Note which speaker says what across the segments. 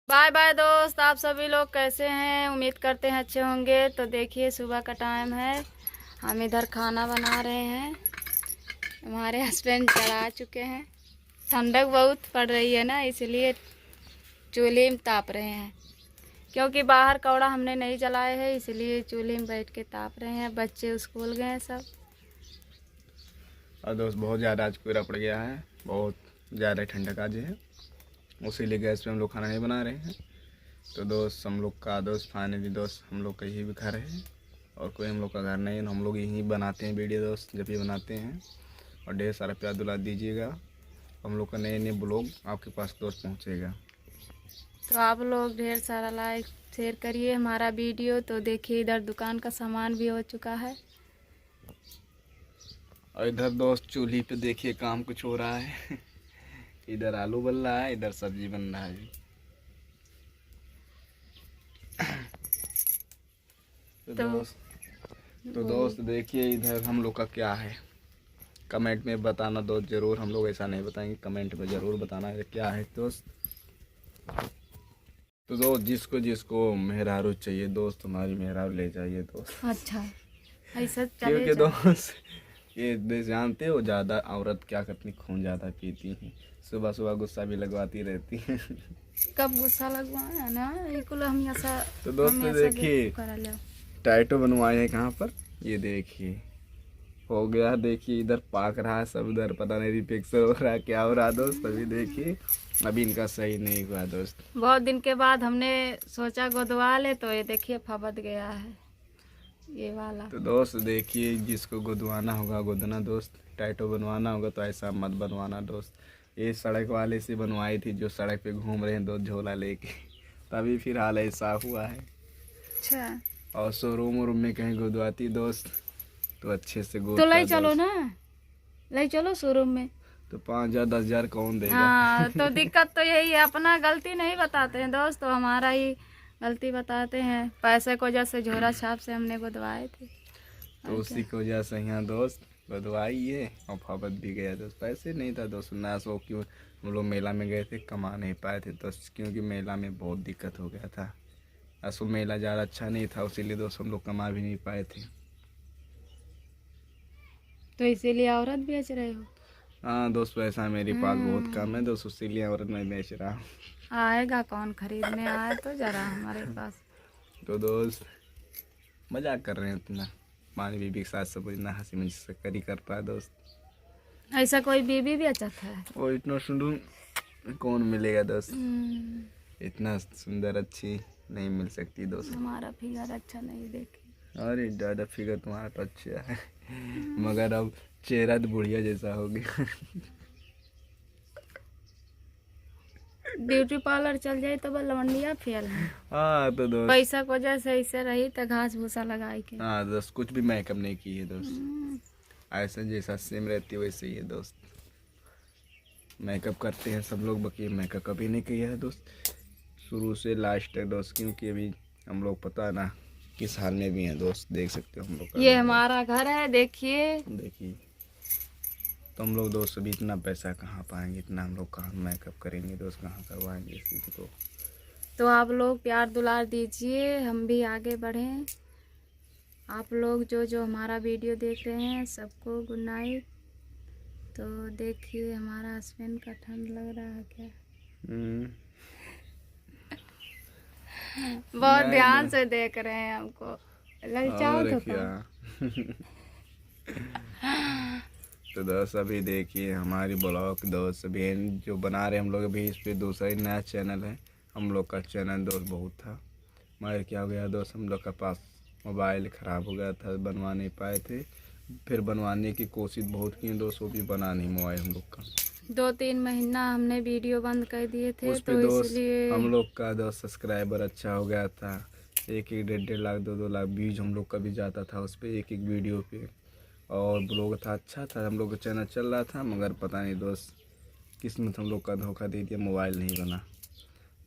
Speaker 1: Bye bye दोस्त, आप सभी लोग कैसे हैं? उम्मीद करते हैं अच्छे होंगे। तो देखिए सुबह का टाइम है, हम इधर खाना बना रहे हैं। हमारे हस्बैंड चढ़ा चुके हैं। ठंडक बहुत पड़ रही है ना, इसलिए चूल्हे में ताप रहे हैं। क्योंकि बाहर कौड़ा हमने नहीं जलाए है, इसलिए चूल्हे में बैठ के ताप रहे हैं। बच्चे स्कूल गए हैं सब।
Speaker 2: और दोस्त बहुत ज़्यादा आज कोहरा पड़ गया है, बहुत ज़्यादा ठंडक आज है, उसीलिए गैस पे हम लोग खाना नहीं बना रहे हैं। तो दोस्त हम लोग का फाइनली हम लोग कहीं भी घर है और कोई हम लोग का घर नहीं है। हम लोग यहीं बनाते हैं वीडियो दोस्त, जब भी बनाते हैं। और ढेर सारा प्यार दुला दीजिएगा, हम लोग का नए नए ब्लॉग आपके पास दोस्त पहुँचेगा।
Speaker 1: तो आप लोग ढेर सारा लाइक शेयर करिए हमारा वीडियो। तो देखिए इधर दुकान का सामान भी हो चुका है।
Speaker 2: और इधर दोस्त चूल्ही पे देखिए काम कुछ हो रहा है। इधर आलू बन रहा है, इधर सब्जी बन रहा है। तो दोस्त देखिए इधर हम लोग का क्या है, कमेंट में बताना दोस्त ज़रूर। हम लोग ऐसा नहीं बताएंगे, कमेंट में ज़रूर बताना है क्या है दोस्त। तो दोस्त जिसको जिसको मेहरारू चाहिए दोस्त, हमारी मेहरारू ले जाइए दोस्त।
Speaker 1: अच्छा, ऐसा चले
Speaker 2: क्योंकि
Speaker 1: जाए।
Speaker 2: दोस्त ये जानते हो ज़्यादा औरत क्या करती, खून ज़्यादा पीती हैं, सुबह सुबह गुस्सा भी लगवाती रहती हैं।
Speaker 1: कब गुस्सा लगवाया ना, बिल्कुल हम ऐसा
Speaker 2: तो दोस्त देखिए
Speaker 1: करा लो।
Speaker 2: टाइटो बनवाए हैं कहाँ पर, ये देखिए हो गया। देखिए इधर पाक रहा है सब, उधर पता नहीं रिफेक्शन हो रहा है क्या हो रहा दोस्त। अभी देखिए अभी इनका सही नहीं हुआ दोस्त।
Speaker 1: बहुत दिन के बाद हमने सोचा गोदवा ले, तो ये देखिए फबद गया है ये वाला।
Speaker 2: तो दोस्त देखिए जिसको गुदवाना होगा गुदना दोस्त, टाइटो बनवाना होगा तो ऐसा मत बनवाना दोस्त। ये सड़क वाले से बनवाई थी जो सड़क पे घूम रहे हैं दोस्त झोला लेके, तभी फिर हाल ऐसा हुआ है।
Speaker 1: अच्छा,
Speaker 2: और शोरूम वोरूम में कहीं गुदवाती दोस्त तो अच्छे से
Speaker 1: तो
Speaker 2: गुदता
Speaker 1: ले चलो
Speaker 2: दोस्त।
Speaker 1: ना, ले चलो शोरूम में।
Speaker 2: तो 5,000 10,000 कौन देगा।
Speaker 1: हाँ, तो दिक्कत तो यही है, अपना गलती नहीं बताते हैं दोस्त, तो हमारा ही गलती बताते हैं। पैसे को जैसे झोरा छाप से हमने गुदवाए थे।
Speaker 2: तो उसी की वजह से यहाँ दोस्त बदवाई ये और फबद भी गया दोस्त। पैसे नहीं था दोस्त ना, सो क्यों हम लोग मेला में गए थे, कमा नहीं पाए थे दोस्त, क्योंकि मेला में बहुत दिक्कत हो गया था। असो मेला ज़्यादा अच्छा नहीं था, इसीलिए दोस्त हम लोग कमा भी नहीं पाए थे।
Speaker 1: तो इसीलिए औरत बेच रहे हो?
Speaker 2: हाँ दोस्त पैसा मेरे पास बहुत कम है दोस्त, इसीलिए औरत मैं बेच रहा हूँ।
Speaker 1: आएगा कौन खरीदने, आए तो जरा हमारे पास।
Speaker 2: तो दोस्त मजाक कर रहे हैं इतना, हमारी बीबी के साथ सब इतना हंसी मजाक करता है दोस्त।
Speaker 1: ऐसा कोई बीबी भी अच्छा था?
Speaker 2: और इतना सुंदर कौन मिलेगा दोस्त,
Speaker 1: हम्म,
Speaker 2: इतना सुंदर अच्छी नहीं मिल सकती दोस्त।
Speaker 1: हमारा फिगर अच्छा नहीं देखे।
Speaker 2: अरे ज़्यादा फिगर तुम्हारा तो अच्छा है, मगर अब चेहरा तो बुढ़िया जैसा हो गया।
Speaker 1: ब्यूटी पार्लर चल जाए तो लवंडिया फेल है।
Speaker 2: हाँ तो दोस्त
Speaker 1: पैसा को जैसे ऐसे रही तो घास भूसा लगाई के।
Speaker 2: हाँ दोस्त कुछ भी मेकअप नहीं की है दोस्त, ऐसा जैसा सेम रहती है वैसे ही है दोस्त। मेकअप करते हैं सब लोग, बाकी मेकअप कभी नहीं किया है दोस्त शुरू से लास्ट तक दोस्त, क्योंकि अभी हम लोग पता ना किस हाल में भी हैं दोस्त। देख सकते हो हम लोग
Speaker 1: ये हमारा घर है, देखिए।
Speaker 2: देखिए तो हम लोग दोस्त अभी इतना पैसा कहाँ पाएंगे, इतना हम लोग कहाँ मेकअप करेंगे दोस्त, कहाँ करवाएंगे इसी को।
Speaker 1: तो आप लोग प्यार दुलार दीजिए, हम भी आगे बढ़ें। आप लोग जो जो हमारा वीडियो देख रहे हैं सबको गुड नाइट। तो देखिए हमारा हस्बैंड का ठंड लग रहा है क्या? बहुत ध्यान से देख रहे हैं हमको, ललचाओ
Speaker 2: और
Speaker 1: तो
Speaker 2: क्या। तो दोस्त अभी देखिए हमारी ब्लॉग दोस्त अभी जो बना रहे हम लोग, अभी इस पर दूसरा ही नया चैनल है। हम लोग का चैनल दोस्त बहुत था, मगर क्या हो गया दोस्त, हम लोग का पास मोबाइल ख़राब हो गया था, बनवा नहीं पाए थे। फिर बनवाने की कोशिश बहुत की दोस्त, वो भी बना नहीं मोबाइल हम लोग का।
Speaker 1: 2-3 महीना हमने वीडियो बंद कर दिए थे,
Speaker 2: उस पे
Speaker 1: तो
Speaker 2: दोस्त
Speaker 1: इसलिए
Speaker 2: हम लोग का दोस्त सब्सक्राइबर अच्छा हो गया था, 1-1 1.5 लाख 2-2 लाख व्यूज हम लोग का भी जाता था उस पर एक एक वीडियो पे। और ब्लॉग था अच्छा था, हम लोग का चैनल चल रहा था, मगर पता नहीं दोस्त किस्मत हम लोग का धोखा दे दिया, मोबाइल नहीं बना।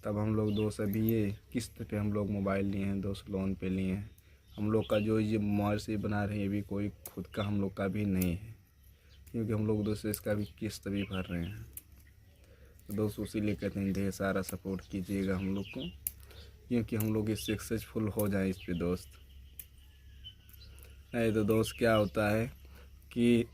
Speaker 2: तब हम लोग दोस्त अभी ये किस्त पे हम लोग मोबाइल लिए हैं दोस्त, लोन पे लिए हैं। हम लोग का जो ये मोबाइल से बना रहे हैं अभी कोई खुद का हम लोग का भी नहीं है, क्योंकि हम लोग दोस्त इसका भी किस्त भी भर रहे हैं। तो दोस्त इसीलिए कहते हैं ढेर सारा सपोर्ट कीजिएगा हम लोग को, क्योंकि हम लोग इस सक्सेसफुल हो जाए इस पे दोस्त। नहीं तो दोस्त क्या होता है कि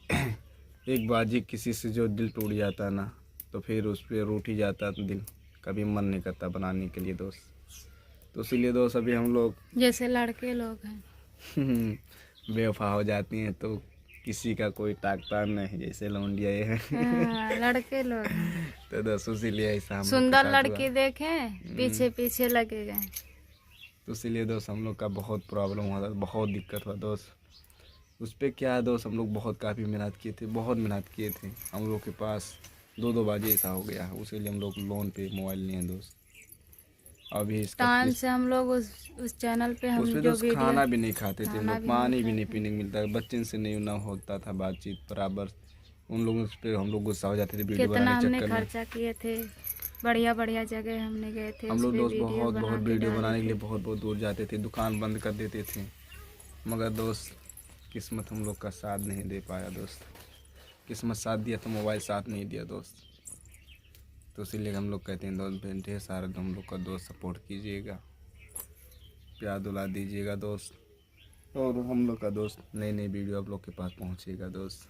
Speaker 2: एक बाजी किसी से जो दिल टूट जाता है ना, तो फिर उस पर रूठ ही जाता है दिल, कभी मन नहीं करता बनाने के लिए दोस्त। तो इसीलिए दोस्त अभी हम लोग
Speaker 1: जैसे लड़के लोग हैं
Speaker 2: बेवफा हो जाती हैं तो किसी का कोई ताकता नहीं, जैसे लौंडिया ये है।
Speaker 1: हाँ, लड़के लोग हैं।
Speaker 2: तो दोस्त इसीलिए ऐसा हम लोग के
Speaker 1: सुंदर
Speaker 2: साथ हुआ।
Speaker 1: लड़की देखें पीछे पीछे लगे गए।
Speaker 2: तो इसीलिए दोस्त हम लोग का बहुत प्रॉब्लम हुआ था, बहुत दिक्कत हुआ दोस्त। उस पर क्या है दोस्त, हम लोग बहुत काफ़ी मेहनत किए थे, बहुत मेहनत किए थे। हम लोग के पास 2 बाजी ऐसा हो गया, उसीलिए हम लोग लोन पे मोबाइल लिए हैं दोस्त। अभी इसका
Speaker 1: टाइम से हम लोग उस चैनल पे हम
Speaker 2: उस पर
Speaker 1: जो
Speaker 2: दोस्त
Speaker 1: वीडियो
Speaker 2: खाना भी नहीं खाते थे, हम
Speaker 1: खाना
Speaker 2: लोग
Speaker 1: भी
Speaker 2: पानी
Speaker 1: नहीं
Speaker 2: भी नहीं
Speaker 1: खाते।
Speaker 2: पीने को मिलता, बच्चन से नहीं ना होता था बातचीत बराबर। उन लोगों पे हम लोग गुस्सा हो जाते थे वीडियो
Speaker 1: कितना
Speaker 2: बनाने के
Speaker 1: हमने
Speaker 2: चक्कर में।
Speaker 1: खर्चा किए थे, बढ़िया बढ़िया जगह हमने गए थे,
Speaker 2: हम
Speaker 1: उस
Speaker 2: लोग
Speaker 1: पे
Speaker 2: दोस्त
Speaker 1: वीडियो
Speaker 2: बहुत
Speaker 1: बना
Speaker 2: बहुत
Speaker 1: के
Speaker 2: वीडियो
Speaker 1: डाले
Speaker 2: बनाने के
Speaker 1: थे।
Speaker 2: लिए बहुत बहुत दूर जाते थे, दुकान बंद कर देते थे, मगर दोस्त किस्मत हम लोग का साथ नहीं दे पाया दोस्त। किस्मत साथ दिया तो मोबाइल साथ नहीं दिया दोस्त। तो इसीलिए हम लोग कहते हैं दोस्त ढेर सारा हम लोग का दोस्त सपोर्ट कीजिएगा, प्यार दुला दीजिएगा दोस्त, और हम लोग का दोस्त नई नई वीडियो आप लोग के पास पहुँचेगा दोस्त।